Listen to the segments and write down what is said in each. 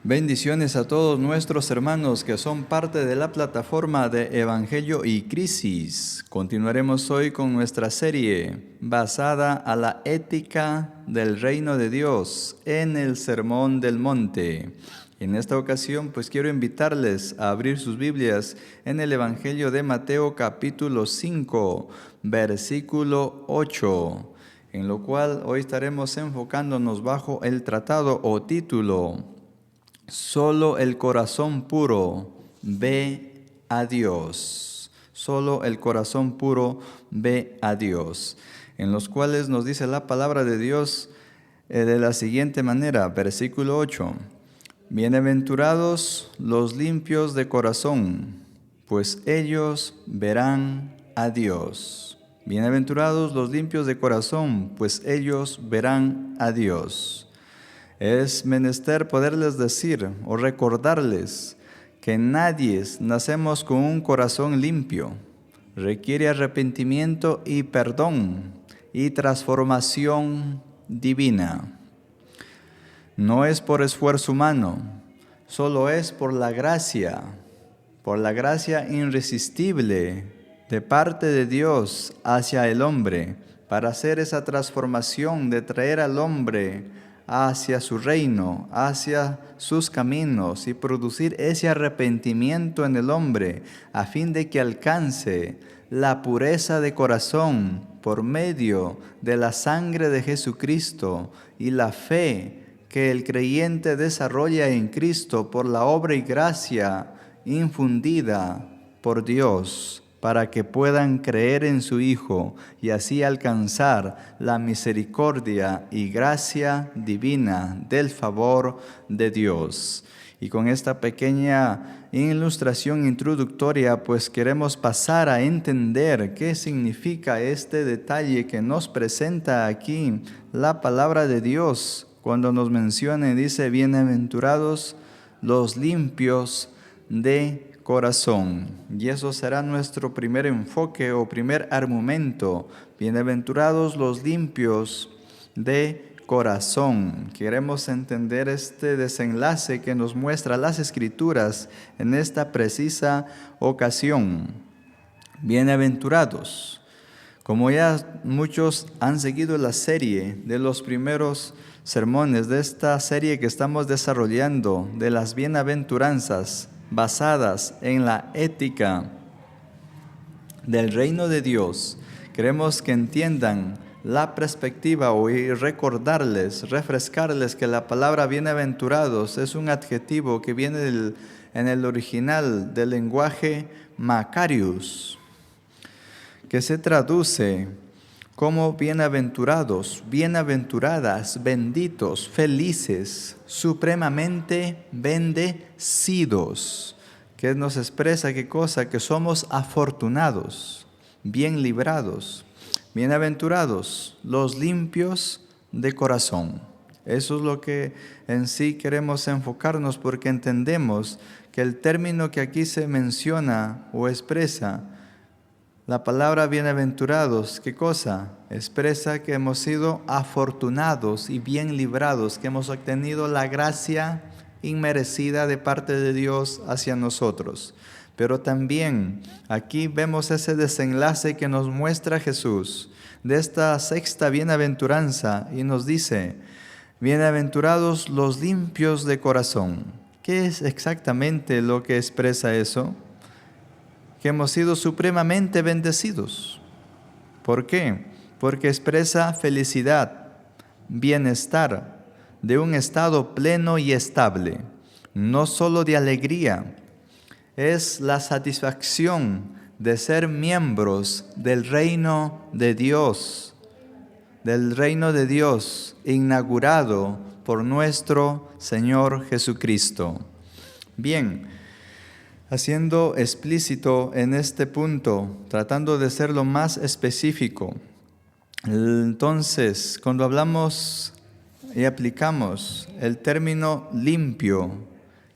Bendiciones a todos nuestros hermanos que son parte de la plataforma de Evangelio y Crisis. Continuaremos hoy con nuestra serie basada a la ética del reino de Dios en el Sermón del Monte. En esta ocasión, quiero invitarles a abrir sus Biblias en el Evangelio de Mateo capítulo 5, versículo 8, en lo cual hoy estaremos enfocándonos bajo el tratado o título: Solo el corazón puro ve a Dios. Solo el corazón puro ve a Dios. En los cuales nos dice la palabra de Dios de la siguiente manera, versículo 8. Bienaventurados los limpios de corazón, pues ellos verán a Dios. Bienaventurados los limpios de corazón, pues ellos verán a Dios. Es menester poderles decir o recordarles que nadie nacemos con un corazón limpio. Requiere arrepentimiento y perdón y transformación divina. No es por esfuerzo humano, solo es por la gracia irresistible de parte de Dios hacia el hombre, para hacer esa transformación de traer al hombre hacia su reino, hacia sus caminos y producir ese arrepentimiento en el hombre a fin de que alcance la pureza de corazón por medio de la sangre de Jesucristo y la fe que el creyente desarrolla en Cristo por la obra y gracia infundida por Dios, para que puedan creer en su Hijo y así alcanzar la misericordia y gracia divina del favor de Dios. Y con esta pequeña ilustración introductoria, queremos pasar a entender qué significa este detalle que nos presenta aquí la palabra de Dios cuando nos menciona y dice: bienaventurados los limpios de corazón. Y eso será nuestro primer enfoque o primer argumento. Bienaventurados los limpios de corazón. Queremos entender este desenlace que nos muestra las Escrituras en esta precisa ocasión. Bienaventurados. Como ya muchos han seguido la serie de los primeros sermones de esta serie que estamos desarrollando de las bienaventuranzas, basadas en la ética del reino de Dios, queremos que entiendan la perspectiva y recordarles, refrescarles que la palabra bienaventurados es un adjetivo que viene en el original del lenguaje Macarius, que se traduce como bienaventurados, bienaventuradas, benditos, felices, supremamente bendecidos, que nos expresa qué cosa, que somos afortunados, bien librados, bienaventurados, los limpios de corazón. Eso es lo que en sí queremos enfocarnos, porque entendemos que el término que aquí se menciona o expresa, la palabra bienaventurados, ¿qué cosa? Expresa que hemos sido afortunados y bien librados, que hemos obtenido la gracia inmerecida de parte de Dios hacia nosotros. Pero también aquí vemos ese desenlace que nos muestra Jesús de esta sexta bienaventuranza y nos dice: bienaventurados los limpios de corazón. ¿Qué es exactamente lo que expresa eso? Que hemos sido supremamente bendecidos. ¿Por qué? Porque expresa felicidad, bienestar, de un estado pleno y estable, no solo de alegría, es la satisfacción de ser miembros del reino de Dios inaugurado por nuestro Señor Jesucristo. Bien, haciendo explícito en este punto, tratando de ser lo más específico. Entonces, cuando hablamos y aplicamos el término limpio,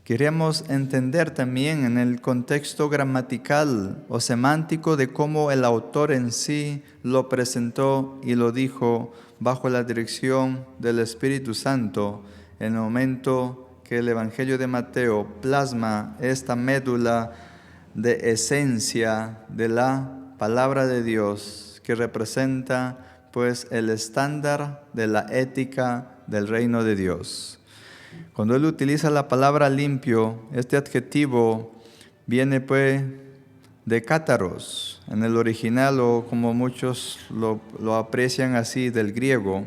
queremos entender también en el contexto gramatical o semántico de cómo el autor en sí lo presentó y lo dijo bajo la dirección del Espíritu Santo en el momento que el Evangelio de Mateo plasma esta médula de esencia de la palabra de Dios, que representa pues el estándar de la ética del reino de Dios. Cuando él utiliza la palabra limpio, este adjetivo viene pues de cátaros en el original, o como muchos lo aprecian así, del griego,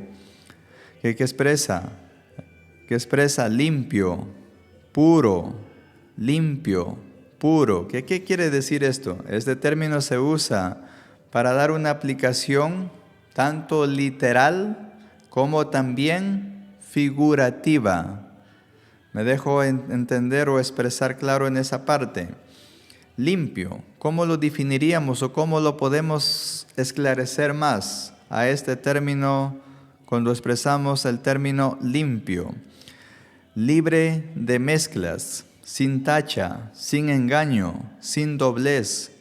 que expresa limpio, puro, limpio, puro. ¿Qué quiere decir esto? Este término se usa para dar una aplicación tanto literal como también figurativa. Me dejo entender o expresar claro en esa parte. Limpio, ¿cómo lo definiríamos o cómo lo podemos esclarecer más a este término cuando expresamos el término limpio? Libre de mezclas, sin tacha, sin engaño, sin doblez.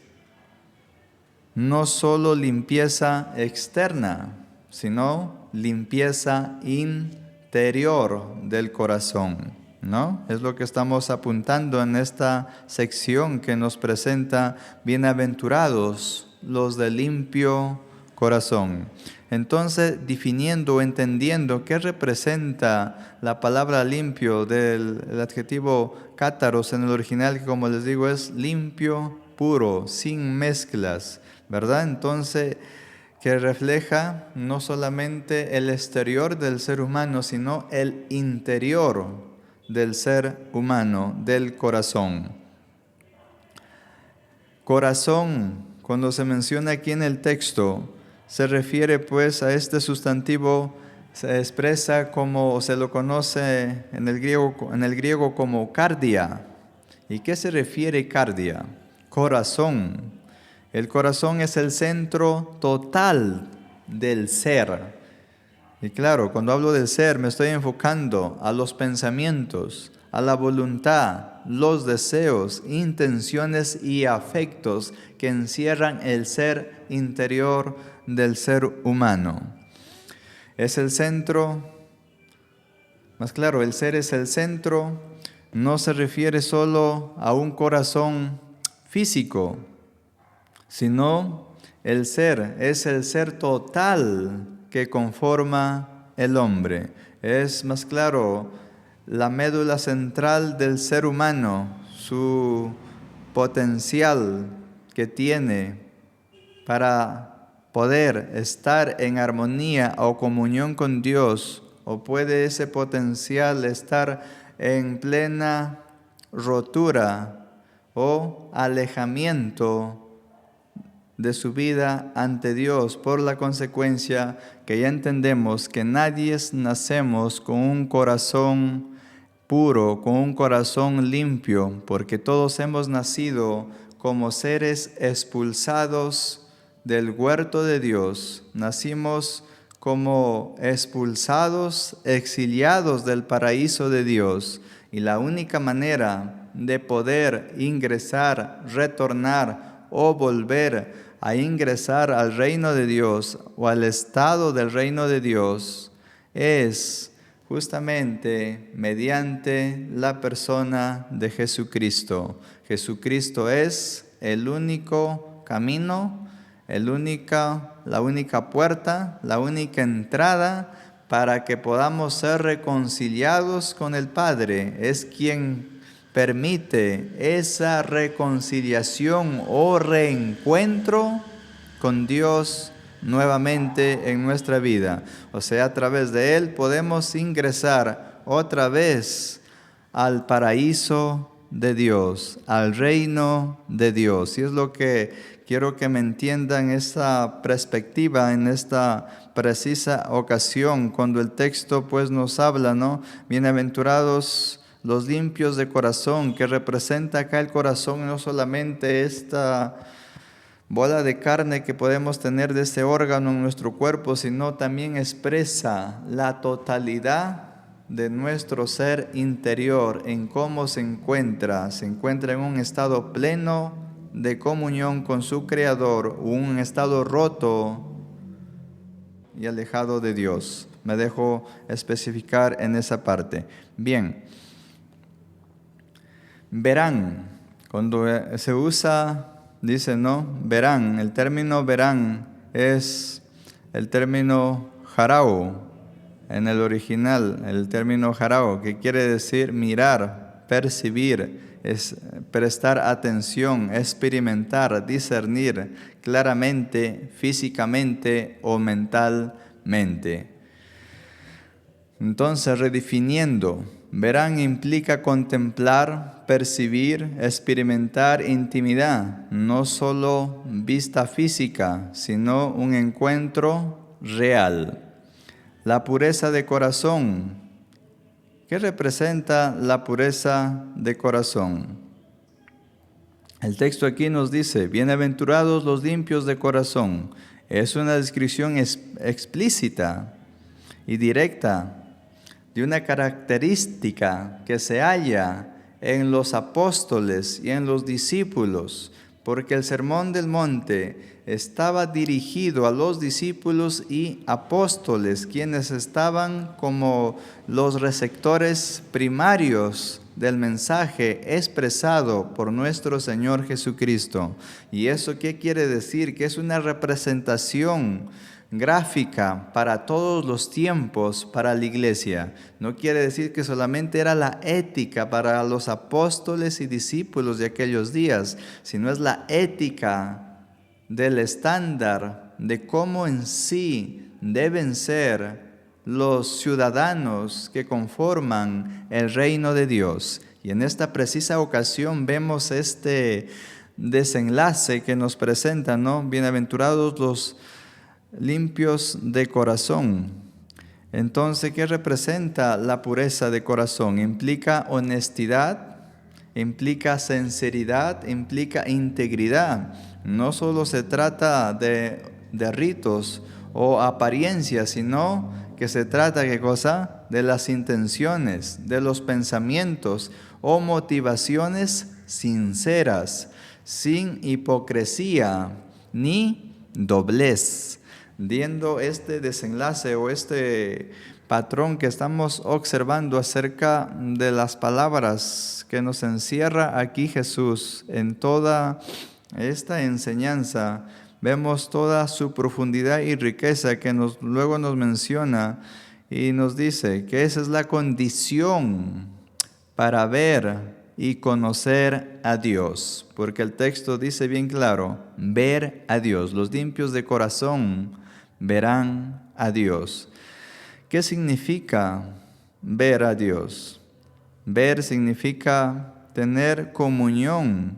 No solo limpieza externa, sino limpieza interior del corazón, ¿no? Es lo que estamos apuntando en esta sección que nos presenta: bienaventurados los de limpio corazón. Entonces, definiendo, entendiendo qué representa la palabra limpio del adjetivo cátaros en el original, que como les digo es limpio, puro, sin mezclas, ¿verdad? Entonces, que refleja no solamente el exterior del ser humano, sino el interior del ser humano, del corazón. Corazón, cuando se menciona aquí en el texto, se refiere pues a este sustantivo, se expresa como, o se lo conoce en el griego como cardia. ¿Y qué se refiere cardia? Corazón. El corazón es el centro total del ser. Y claro, cuando hablo del ser me estoy enfocando a los pensamientos, a la voluntad, los deseos, intenciones y afectos que encierran el ser interior del ser humano. Es el centro, más claro, el ser es el centro, no se refiere solo a un corazón físico, sino el ser es el ser total que conforma el hombre. Es más claro, la médula central del ser humano, su potencial que tiene para poder estar en armonía o comunión con Dios, o puede ese potencial estar en plena rotura o alejamiento de su vida ante Dios, por la consecuencia que ya entendemos que nadie nacemos con un corazón puro, con un corazón limpio, porque todos hemos nacido como seres expulsados del huerto de Dios. Nacimos como expulsados, exiliados del paraíso de Dios. Y la única manera de poder ingresar, retornar o volver a ingresar al reino de Dios o al estado del reino de Dios es justamente mediante la persona de Jesucristo. Jesucristo es el único camino, la única puerta, la única entrada para que podamos ser reconciliados con el Padre. Es quien permite esa reconciliación o reencuentro con Dios nuevamente en nuestra vida. O sea, a través de Él podemos ingresar otra vez al paraíso de Dios, al reino de Dios. Y es lo que quiero que me entiendan, esta perspectiva en esta precisa ocasión, cuando el texto pues nos habla, ¿no? Bienaventurados los limpios de corazón, que representa acá el corazón, no solamente esta bola de carne que podemos tener de este órgano en nuestro cuerpo, sino también expresa la totalidad de nuestro ser interior, en cómo se encuentra en un estado pleno de comunión con su Creador, un estado roto y alejado de Dios. Me dejo especificar en esa parte. Bien, Verán, cuando se usa, dice, ¿no? Verán, el término verán es el término jarao, en el original, el término jarao, que quiere decir mirar, percibir, es prestar atención, experimentar, discernir claramente, físicamente o mentalmente. Entonces, redefiniendo, verán implica contemplar, percibir, experimentar intimidad, no solo vista física, sino un encuentro real. La pureza de corazón. ¿Qué representa la pureza de corazón? El texto aquí nos dice, bienaventurados los limpios de corazón. Es una descripción explícita y directa de una característica que se halla en los apóstoles y en los discípulos, porque el Sermón del Monte estaba dirigido a los discípulos y apóstoles, quienes estaban como los receptores primarios del mensaje expresado por nuestro Señor Jesucristo. ¿Y eso qué quiere decir? Que es una representación gráfica para todos los tiempos para la iglesia. No quiere decir que solamente era la ética para los apóstoles y discípulos de aquellos días, sino es la ética del estándar de cómo en sí deben ser los ciudadanos que conforman el reino de Dios. Y en esta precisa ocasión vemos este desenlace que nos presenta, ¿no? Bienaventurados los limpios de corazón. Entonces, ¿qué representa la pureza de corazón? Implica honestidad, implica sinceridad, implica integridad. No solo se trata de ritos o apariencias, sino que se trata, ¿qué cosa? De las intenciones, de los pensamientos o motivaciones sinceras, sin hipocresía ni doblez. Viendo este desenlace o este patrón que estamos observando acerca de las palabras que nos encierra aquí Jesús en toda esta enseñanza, vemos toda su profundidad y riqueza que luego nos menciona y nos dice que esa es la condición para ver y conocer a Dios, porque el texto dice bien claro, ver a Dios. Los limpios de corazón verán a Dios. ¿Qué significa ver a Dios? Ver significa tener comunión.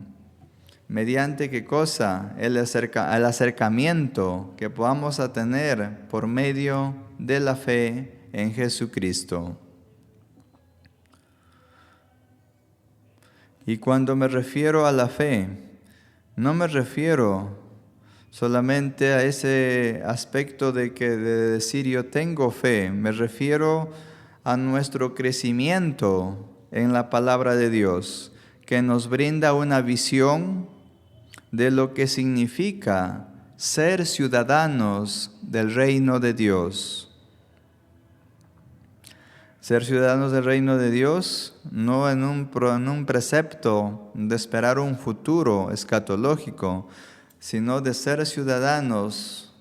¿Mediante qué cosa? El acercamiento que podamos a tener por medio de la fe en Jesucristo. Y cuando me refiero a la fe, no me refiero solamente a ese aspecto de decir yo tengo fe, me refiero a nuestro crecimiento en la palabra de Dios, que nos brinda una visión de lo que significa ser ciudadanos del reino de Dios. Ser ciudadanos del reino de Dios, no en un precepto de esperar un futuro escatológico, sino de ser ciudadanos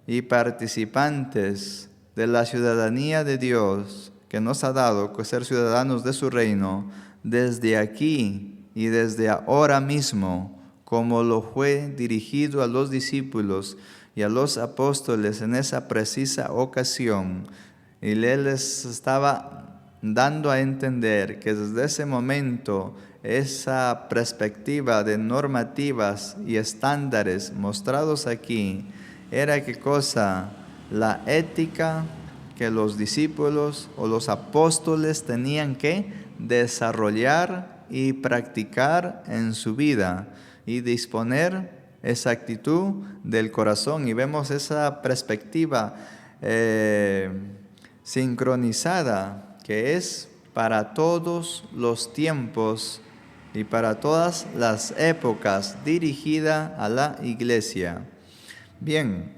y participantes de la ciudadanía de Dios que nos ha dado, que ser ciudadanos de su reino desde aquí y desde ahora mismo, como lo fue dirigido a los discípulos y a los apóstoles en esa precisa ocasión. Y Él les estaba dando a entender que desde ese momento esa perspectiva de normativas y estándares mostrados aquí era ¿qué cosa? La ética que los discípulos o los apóstoles tenían que desarrollar y practicar en su vida y disponer esa actitud del corazón. Y vemos esa perspectiva sincronizada que es para todos los tiempos y para todas las épocas dirigida a la iglesia. Bien,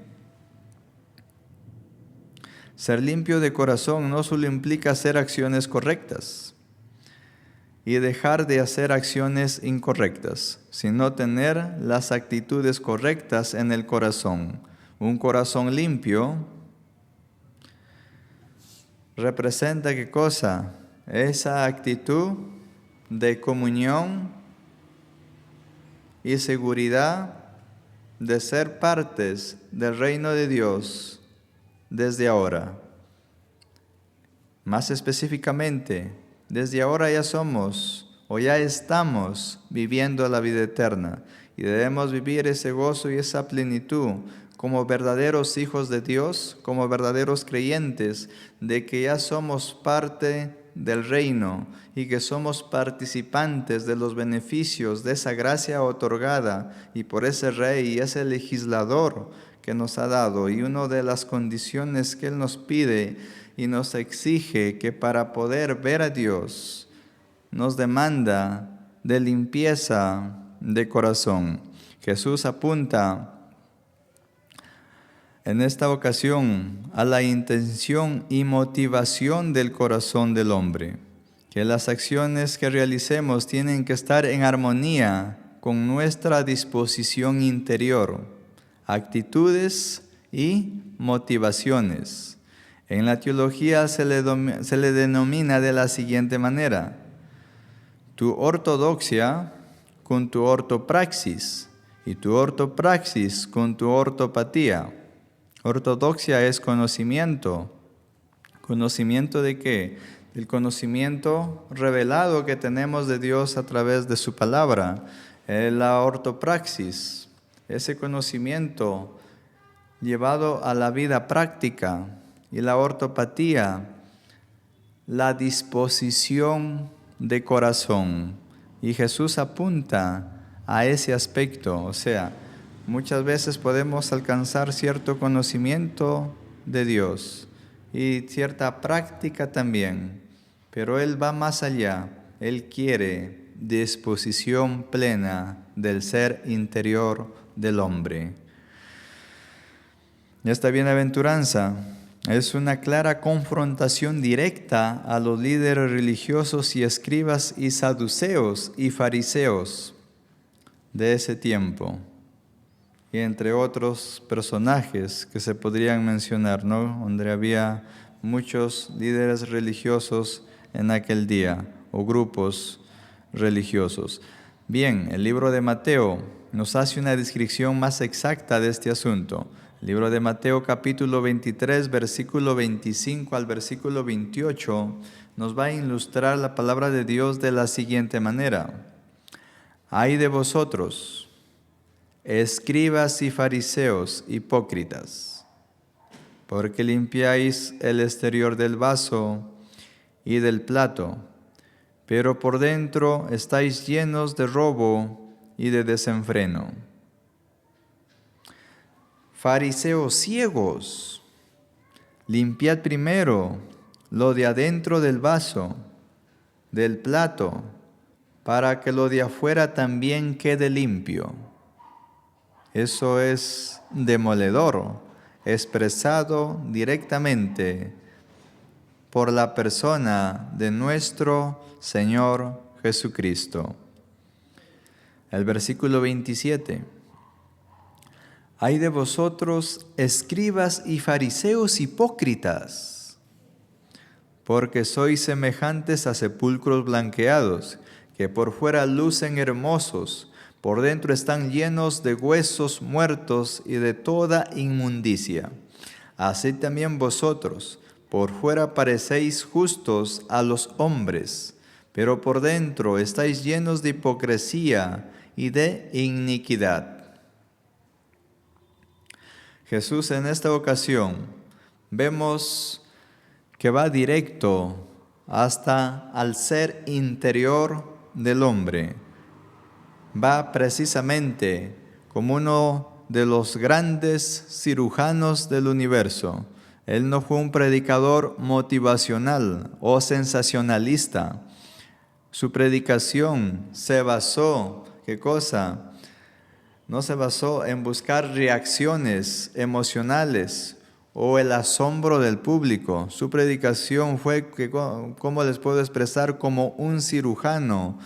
ser limpio de corazón no solo implica hacer acciones correctas, y dejar de hacer acciones incorrectas, sino tener las actitudes correctas en el corazón. Un corazón limpio representa ¿qué cosa? Esa actitud de comunión y seguridad de ser partes del reino de Dios desde ahora. Más específicamente, desde ahora ya somos o ya estamos viviendo la vida eterna y debemos vivir ese gozo y esa plenitud como verdaderos hijos de Dios, como verdaderos creyentes de que ya somos parte del reino y que somos participantes de los beneficios de esa gracia otorgada y por ese rey y ese legislador que nos ha dado. Y una de las condiciones que Él nos pide y nos exige que para poder ver a Dios nos demanda de limpieza de corazón. Jesús apunta en esta ocasión a la intención y motivación del corazón del hombre, que las acciones que realicemos tienen que estar en armonía con nuestra disposición interior, actitudes y motivaciones. En la teología se le denomina de la siguiente manera: tu ortodoxia con tu ortopraxis y tu ortopraxis con tu ortopatía. Ortodoxia es conocimiento. ¿Conocimiento de qué? El conocimiento revelado que tenemos de Dios a través de su palabra. La ortopraxis, ese conocimiento llevado a la vida práctica. Y la ortopatía, la disposición de corazón. Y Jesús apunta a ese aspecto, o sea, muchas veces podemos alcanzar cierto conocimiento de Dios y cierta práctica también, pero Él va más allá. Él quiere disposición plena del ser interior del hombre. Esta bienaventuranza es una clara confrontación directa a los líderes religiosos y escribas y saduceos y fariseos de ese tiempo, y entre otros personajes que se podrían mencionar, ¿no? Donde había muchos líderes religiosos en aquel día, o grupos religiosos. Bien, el libro de Mateo nos hace una descripción más exacta de este asunto. El libro de Mateo capítulo 23, versículo 25 al versículo 28, nos va a ilustrar la palabra de Dios de la siguiente manera: Ay de vosotros, escribas y fariseos hipócritas, porque limpiáis el exterior del vaso y del plato, pero por dentro estáis llenos de robo y de desenfreno. Fariseos ciegos, limpiad primero lo de adentro del vaso, del plato, para que lo de afuera también quede limpio. Eso es demoledor, expresado directamente por la persona de nuestro Señor Jesucristo. El versículo 27. Ay de vosotros, escribas y fariseos hipócritas, porque sois semejantes a sepulcros blanqueados, que por fuera lucen hermosos, por dentro están llenos de huesos muertos y de toda inmundicia. Así también vosotros, por fuera parecéis justos a los hombres, pero por dentro estáis llenos de hipocresía y de iniquidad. Jesús en esta ocasión vemos que va directo hasta al ser interior del hombre. Va precisamente como uno de los grandes cirujanos del universo. Él no fue un predicador motivacional o sensacionalista. Su predicación se basó, ¿qué cosa? No se basó en buscar reacciones emocionales o el asombro del público. Su predicación fue, ¿cómo les puedo expresar? Como un cirujano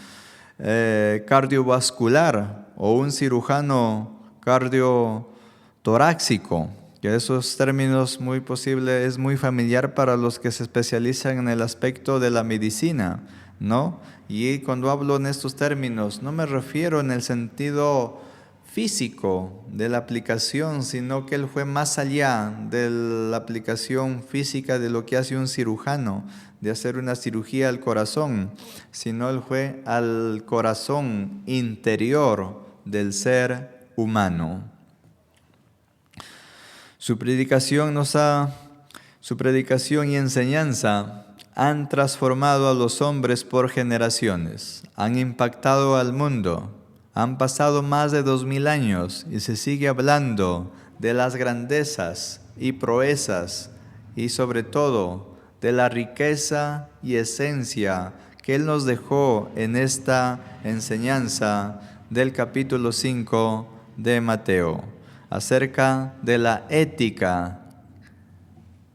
cardiovascular o un cirujano cardiotorácico, que esos términos muy posible es muy familiar para los que se especializan en el aspecto de la medicina, ¿no? Y cuando hablo en estos términos, no me refiero en el sentido físico de la aplicación, sino que él fue más allá de la aplicación física de lo que hace un cirujano, de hacer una cirugía al corazón, sino él fue al corazón interior del ser humano. Su predicación y enseñanza han transformado a los hombres por generaciones, han impactado al mundo. Han pasado más de 2000 años y se sigue hablando de las grandezas y proezas y sobre todo de la riqueza y esencia que Él nos dejó en esta enseñanza del capítulo 5 de Mateo, acerca de la ética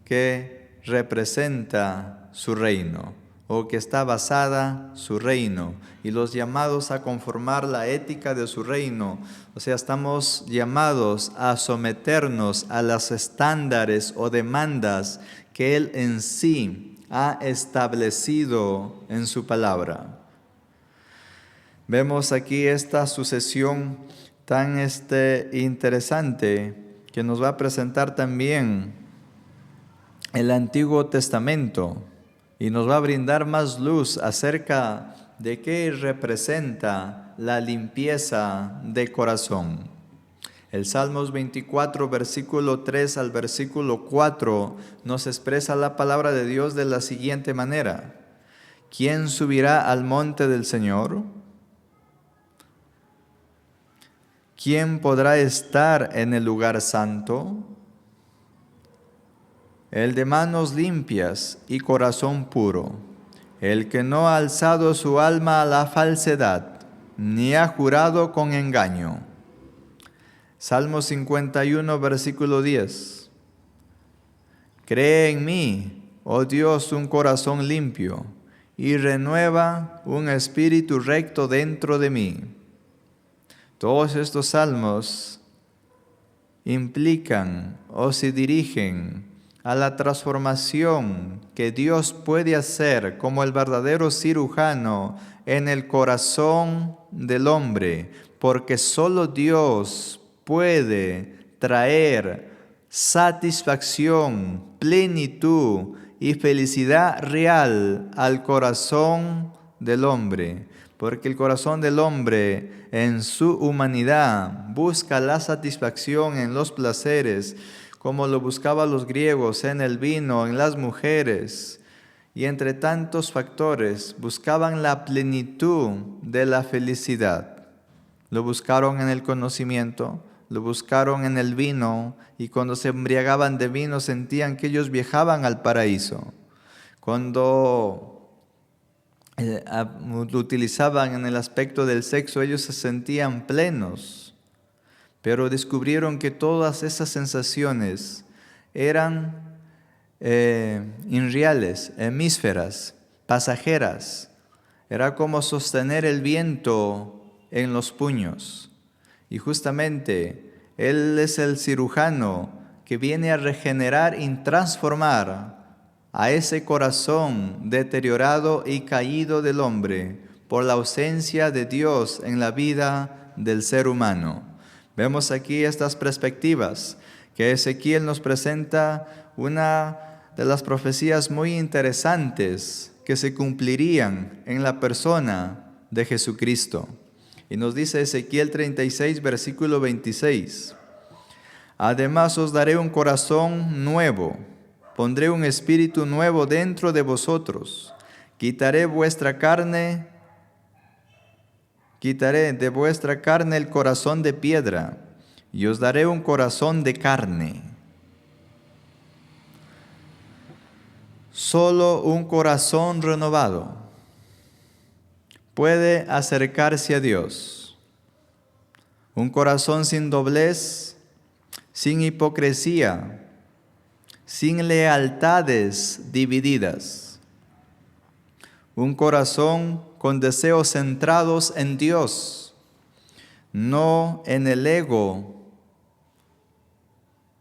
que representa su reino, o que está basada su reino, y los llamados a conformar la ética de su reino. O sea, estamos llamados a someternos a los estándares o demandas que Él en sí ha establecido en su palabra. Vemos aquí esta sucesión tan interesante que nos va a presentar también el Antiguo Testamento, y nos va a brindar más luz acerca de qué representa la limpieza de corazón. El Salmos 24, versículo 3 al versículo 4, nos expresa la palabra de Dios de la siguiente manera: ¿Quién subirá al monte del Señor? ¿Quién podrá estar en el lugar santo? El de manos limpias y corazón puro, el que no ha alzado su alma a la falsedad, ni ha jurado con engaño. Salmo 51, versículo 10. Cree en mí, oh Dios, un corazón limpio, y renueva un espíritu recto dentro de mí. Todos estos salmos implican o se dirigen a la transformación que Dios puede hacer como el verdadero cirujano en el corazón del hombre, porque solo Dios puede traer satisfacción, plenitud y felicidad real al corazón del hombre, porque el corazón del hombre en su humanidad busca la satisfacción en los placeres, como lo buscaban los griegos, en el vino, en las mujeres, y entre tantos factores buscaban la plenitud de la felicidad. Lo buscaron en el conocimiento, lo buscaron en el vino, y cuando se embriagaban de vino sentían que ellos viajaban al paraíso. Cuando lo utilizaban en el aspecto del sexo, ellos se sentían plenos. Pero descubrieron que todas esas sensaciones eran irreales, hemisferas, pasajeras. Era como sostener el viento en los puños. Y justamente Él es el cirujano que viene a regenerar y transformar a ese corazón deteriorado y caído del hombre por la ausencia de Dios en la vida del ser humano. Vemos aquí estas perspectivas que Ezequiel nos presenta, una de las profecías muy interesantes que se cumplirían en la persona de Jesucristo. Y nos dice Ezequiel 36, versículo 26. Además os daré un corazón nuevo, pondré un espíritu nuevo dentro de vosotros, quitaré de vuestra carne el corazón de piedra y os daré un corazón de carne. Solo un corazón renovado puede acercarse a Dios. Un corazón sin doblez, sin hipocresía, sin lealtades divididas. Un corazón con deseos centrados en Dios, no en el ego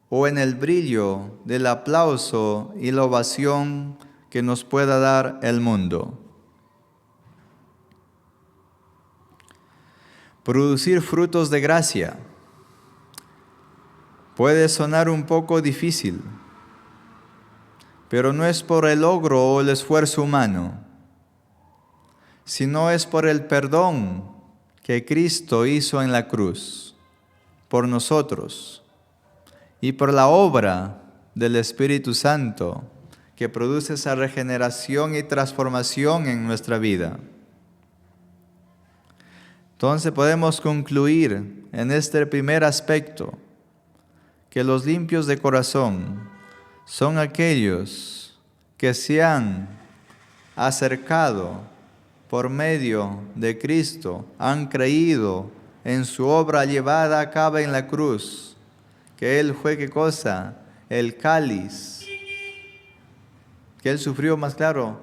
o en el brillo del aplauso y la ovación que nos pueda dar el mundo. Producir frutos de gracia puede sonar un poco difícil, pero no es por el logro o el esfuerzo humano, sino es por el perdón que Cristo hizo en la cruz por nosotros y por la obra del Espíritu Santo que produce esa regeneración y transformación en nuestra vida. Entonces podemos concluir en este primer aspecto que los limpios de corazón son aquellos que se han acercado por medio de Cristo, han creído en su obra llevada a cabo en la cruz, que Él fue, ¿qué cosa? El cáliz, que Él sufrió, más claro,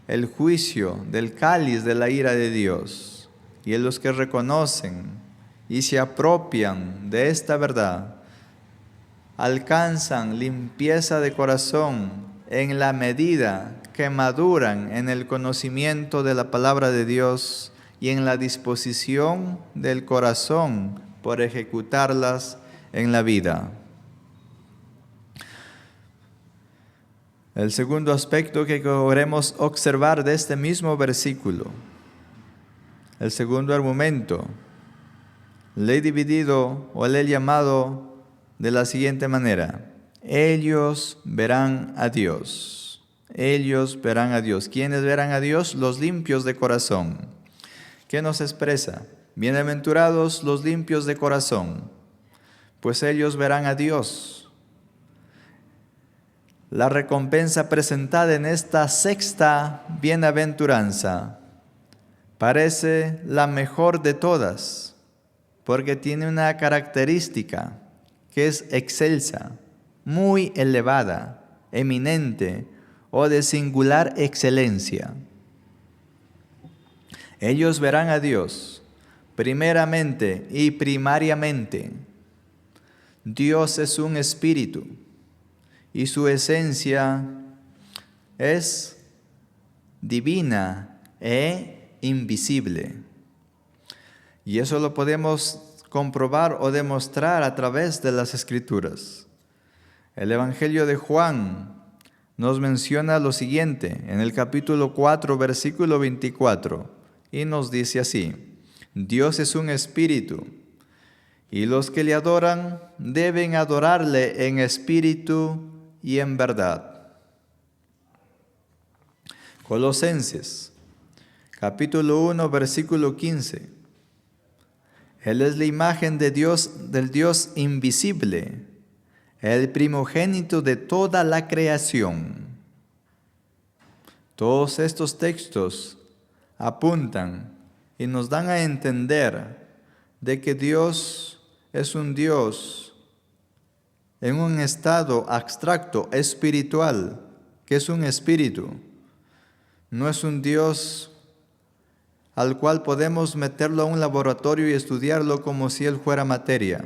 el juicio del cáliz de la ira de Dios. Y en los que reconocen y se apropian de esta verdad, alcanzan limpieza de corazón en la medida que maduran en el conocimiento de la palabra de Dios y en la disposición del corazón por ejecutarlas en la vida. El segundo aspecto que queremos observar de este mismo versículo, el segundo argumento, le he dividido o le he llamado de la siguiente manera: ellos verán a Dios. Ellos verán a Dios. ¿Quiénes verán a Dios? Los limpios de corazón. ¿Qué nos expresa? Bienaventurados los limpios de corazón, pues ellos verán a Dios. La recompensa presentada en esta sexta bienaventuranza parece la mejor de todas, porque tiene una característica que es excelsa, muy elevada, eminente o de singular excelencia. Ellos verán a Dios primeramente y primariamente. Dios es un espíritu y su esencia es divina e invisible. Y eso lo podemos comprobar o demostrar a través de las Escrituras. El Evangelio de Juan nos menciona lo siguiente en el capítulo 4, versículo 24, y nos dice así: Dios es un espíritu, y los que le adoran deben adorarle en espíritu y en verdad. Colosenses capítulo 1, versículo 15. Él es la imagen de Dios, del Dios invisible, el primogénito de toda la creación. Todos estos textos apuntan y nos dan a entender de que Dios es un Dios en un estado abstracto, espiritual, que es un espíritu. No es un Dios al cual podemos meterlo a un laboratorio y estudiarlo como si Él fuera materia.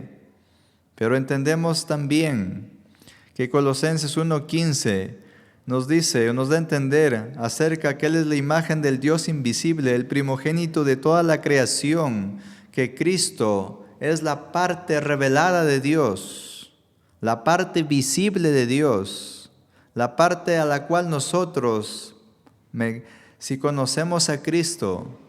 Pero entendemos también que Colosenses 1:15 nos dice o nos da a entender acerca que Él es la imagen del Dios invisible, el primogénito de toda la creación, que Cristo es la parte revelada de Dios, la parte visible de Dios, la parte a la cual nosotros, si conocemos a Cristo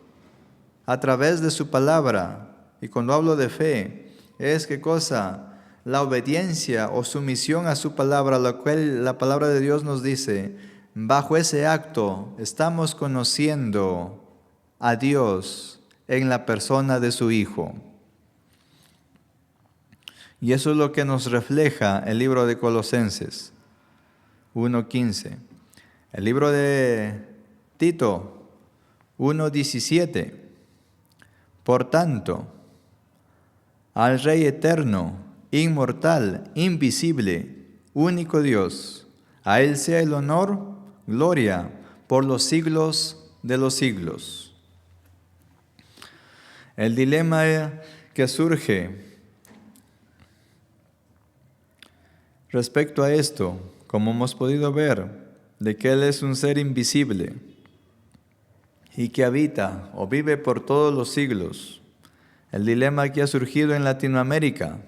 a través de su palabra, y cuando hablo de fe, es ¿qué cosa? La obediencia o sumisión a su palabra, lo cual la palabra de Dios nos dice, bajo ese acto estamos conociendo a Dios en la persona de su Hijo. Y eso es lo que nos refleja el libro de Colosenses 1:15. El libro de Tito 1:17. Por tanto, al Rey eterno, inmortal, invisible, único Dios, A Él sea el honor, gloria, por los siglos de los siglos. El dilema que surge respecto a esto, como hemos podido ver, de que Él es un ser invisible y que habita o vive por todos los siglos. El dilema que ha surgido en Latinoamérica,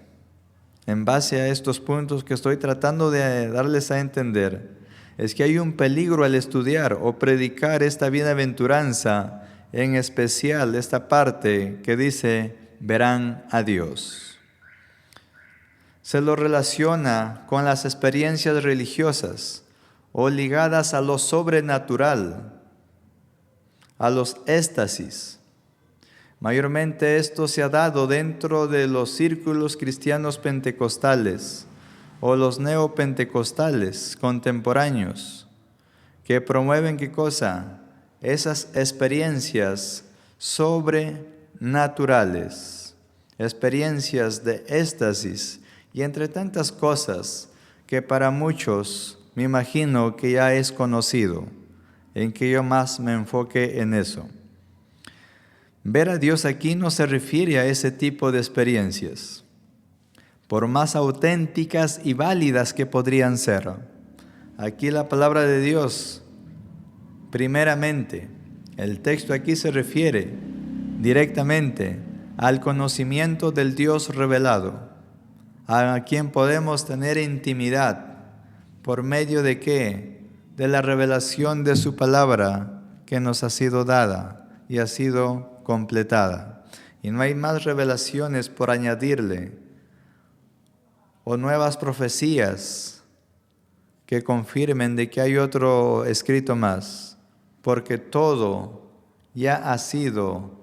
en base a estos puntos que estoy tratando de darles a entender, es que hay un peligro al estudiar o predicar esta bienaventuranza, en especial esta parte que dice, verán a Dios. Se lo relaciona con las experiencias religiosas o ligadas a lo sobrenatural, a los éxtasis. Mayormente esto se ha dado dentro de los círculos cristianos pentecostales o los neopentecostales contemporáneos, que promueven ¿qué cosa? Esas experiencias sobrenaturales, experiencias de éxtasis y entre tantas cosas que para muchos me imagino que ya es conocido, en que yo más me enfoque en eso. Ver a Dios aquí no se refiere a ese tipo de experiencias, por más auténticas y válidas que podrían ser. Aquí la palabra de Dios, primeramente, el texto aquí se refiere directamente al conocimiento del Dios revelado, a quien podemos tener intimidad, ¿por medio de qué? De la revelación de su palabra que nos ha sido dada y ha sido completada. Y no hay más revelaciones por añadirle o nuevas profecías que confirmen de que hay otro escrito más, porque todo ya ha sido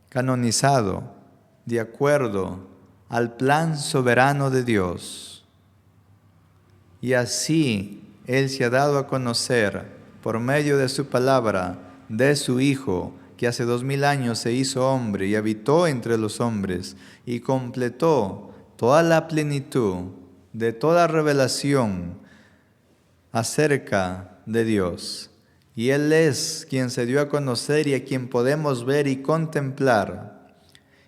canonizado de acuerdo al plan soberano de Dios. Y así Él se ha dado a conocer por medio de su palabra, de su Hijo, que hace 2000 años se hizo hombre y habitó entre los hombres y completó toda la plenitud de toda revelación acerca de Dios. Y Él es quien se dio a conocer y a quien podemos ver y contemplar.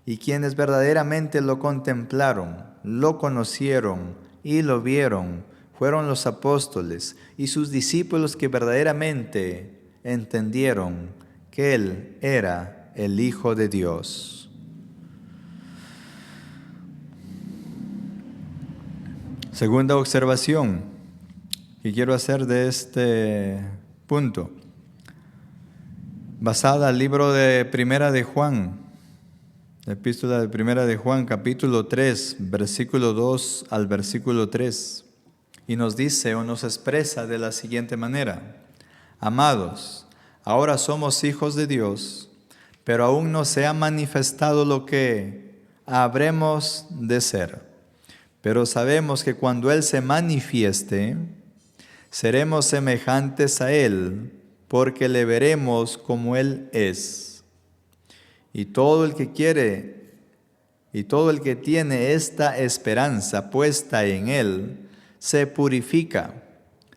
Y quienes verdaderamente lo contemplaron, lo conocieron y lo vieron, fueron los apóstoles y sus discípulos que verdaderamente entendieron que Él era el Hijo de Dios. Segunda observación que quiero hacer de este punto, basada al libro de Primera de Juan, la epístola de Primera de Juan, capítulo 3, versículo 2 al versículo 3, y nos dice o nos expresa de la siguiente manera: Amados, ahora somos hijos de Dios, pero aún no se ha manifestado lo que habremos de ser. Pero sabemos que cuando Él se manifieste, seremos semejantes a Él, porque le veremos como Él es. Y todo el que quiere, y todo el que tiene esta esperanza puesta en Él, se purifica,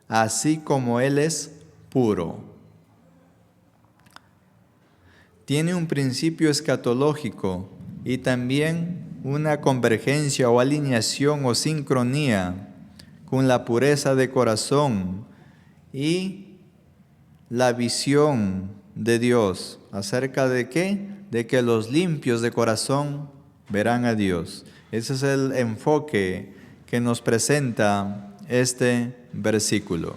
así como Él es puro. Tiene un principio escatológico y también una convergencia o alineación o sincronía con la pureza de corazón y la visión de Dios. ¿Acerca de qué? De que los limpios de corazón verán a Dios. Ese es el enfoque que nos presenta este versículo.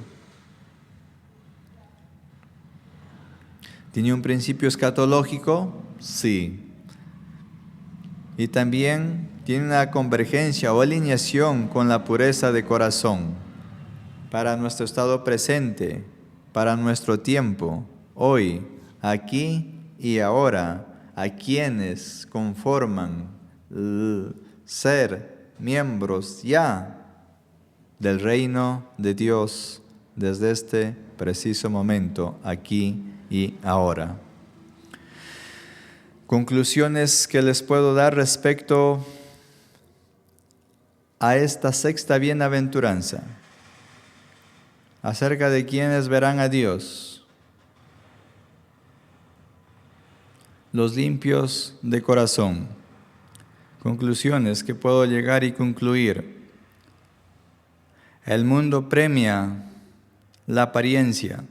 ¿Tiene un principio escatológico? Sí. Y también tiene una convergencia o alineación con la pureza de corazón para nuestro estado presente, para nuestro tiempo, hoy, aquí y ahora, a quienes conforman ser miembros ya del reino de Dios desde este preciso momento, aquí y ahora. Conclusiones que les puedo dar respecto a esta sexta bienaventuranza. acerca de quienes verán a Dios. Los limpios de corazón. Conclusiones que puedo llegar y concluir. El mundo premia la apariencia.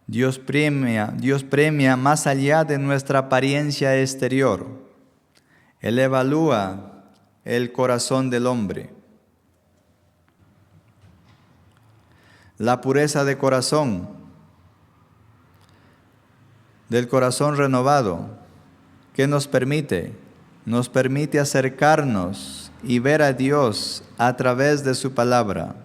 Dios premia más allá de nuestra apariencia exterior. Él evalúa el corazón del hombre. La pureza de corazón, del corazón renovado, ¿qué nos permite? Nos permite acercarnos y ver a Dios a través de su palabra.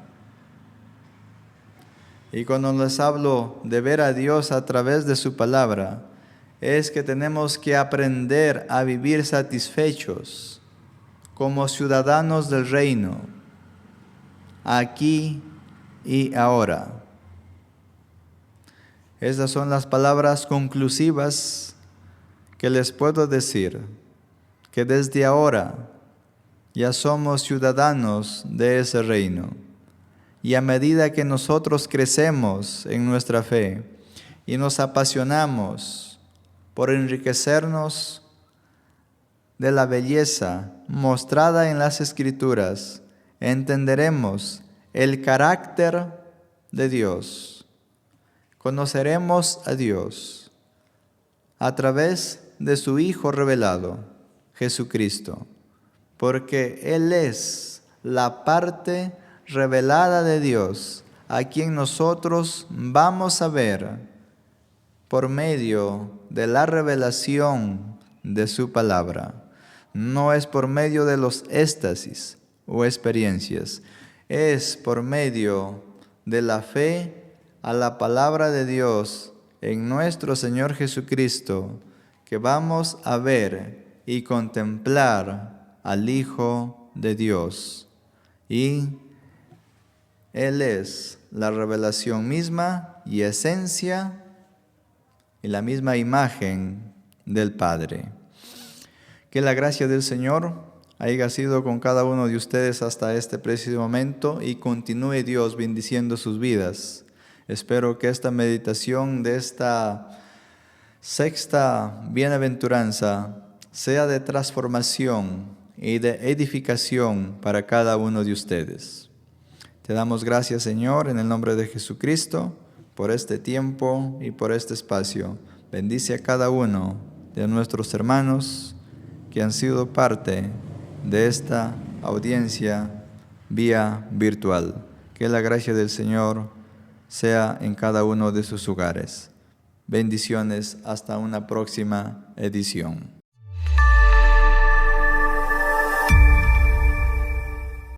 Y cuando les hablo de ver a Dios a través de su palabra, es que tenemos que aprender a vivir satisfechos como ciudadanos del reino, aquí y ahora. Esas son las palabras conclusivas que les puedo decir, que desde ahora ya somos ciudadanos de ese reino. Y a medida que nosotros crecemos en nuestra fe y nos apasionamos por enriquecernos de la belleza mostrada en las Escrituras, entenderemos el carácter de Dios. Conoceremos a Dios a través de su Hijo revelado, Jesucristo, porque Él es la parte revelada de Dios, a quien nosotros vamos a ver por medio de la revelación de su palabra. No es por medio de los éxtasis o experiencias, es por medio de la fe a la palabra de Dios en nuestro Señor Jesucristo que vamos a ver y contemplar al Hijo de Dios. Y Él es la revelación misma y esencia y la misma imagen del Padre. Que la gracia del Señor haya sido con cada uno de ustedes hasta este preciso momento y continúe Dios bendiciendo sus vidas. Espero que esta meditación de esta sexta bienaventuranza sea de transformación y de edificación para cada uno de ustedes. Te damos gracias, Señor, en el nombre de Jesucristo, por este tiempo y por este espacio. Bendice a cada uno de nuestros hermanos que han sido parte de esta audiencia vía virtual. Que la gracia del Señor sea en cada uno de sus hogares. Bendiciones hasta una próxima edición.